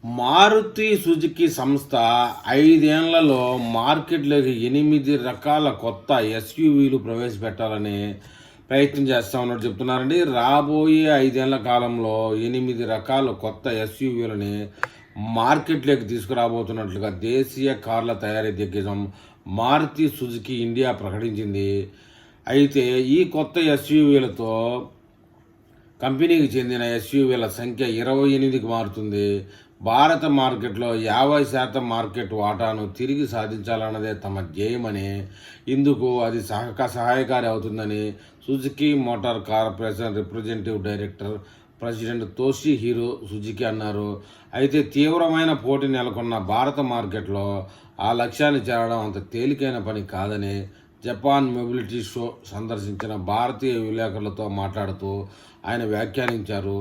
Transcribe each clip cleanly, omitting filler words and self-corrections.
Maruti Suzuki సంస్థ 5 ఏళ్లలో మార్కెట్లోకి 8 రకాల కొత్త ఎస్యూవీలు ప్రవేశపెట్టాలని ప్రయత్నం చేస్తా ఉన్నట్టు చెప్తున్నారండి. రాబోయే 5 ఏళ్ల కాలంలో 8 రకాల కొత్త ఎస్యూవీలని మార్కెట్లోకి తీసుకురాబోతున్నట్లుగా దేశీయ కార్ల తయారీ దిగ్గజం మారుతి సుజుకి ఇండియా ప్రకటించింది. అయితే ఈ కొత్త ఎస్యూవీలతో కంపెనీకి చెందిన ఎస్యూవీల సంఖ్య 28కి మారుతుంది. భారత మార్కెట్లో 50% మార్కెట్ వాటాను తిరిగి సాధించాలన్నదే తమ ధ్యేయమని, ఇందుకు అది సహాయకారి అవుతుందని Suzuki motor corporation representative director president Toshihiro Suzuki అన్నారు. అయితే తీవ్రమైన పోటీ నెలకొన్న భారత మార్కెట్లో ఆ లక్ష్యాన్ని చేరడం అంత తేలికైన పని కాదని జపాన్ మొబిలిటీ షో సందర్శించిన భారతీయ విలేకరులతో మాట్లాడుతూ ఆయన వ్యాఖ్యానించారు.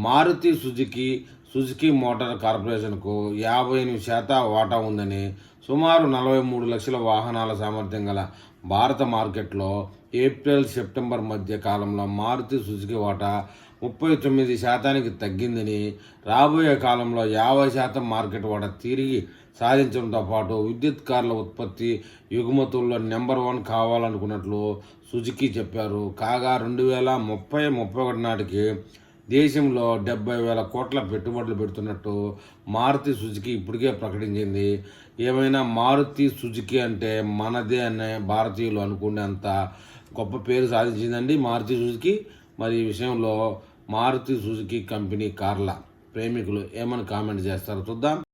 మారుతి సుజుకి మోటార్ కార్పొరేషన్కు 58% వాటా ఉందని, సుమారు 43 లక్షల వాహనాల సామర్థ్యం గల భారత మార్కెట్లో ఏప్రిల్-సెప్టెంబర్ మధ్య కాలంలో మారుతి సుజుకి వాటా 39%కి తగ్గిందని, రాబోయే కాలంలో 50% మార్కెట్ వాటా తిరిగి సాధించడంతో పాటు విద్యుత్ కార్ల ఉత్పత్తి ఎగుమతుల్లో నెంబర్ 1 కావాలనుకున్నట్లు సుజుకి చెప్పారు. కాగా 2030-31 నాటికి దేశంలో 70,000 కోట్ల పెట్టుబడులు పెడుతున్నట్టు మారుతి సుజుకి ఇప్పటికే ప్రకటించింది. ఏమైనా మారుతి సుజుకి అంటే మనదే అనే భారతీయులు అనుకునేంత గొప్ప పేరు సాధించిందండి మారుతి సుజుకి. మరి ఈ విషయంలో మారుతి సుజుకి కంపెనీ కార్ల ప్రేమికులు ఏమని కామెంట్ చేస్తారో చూద్దాం.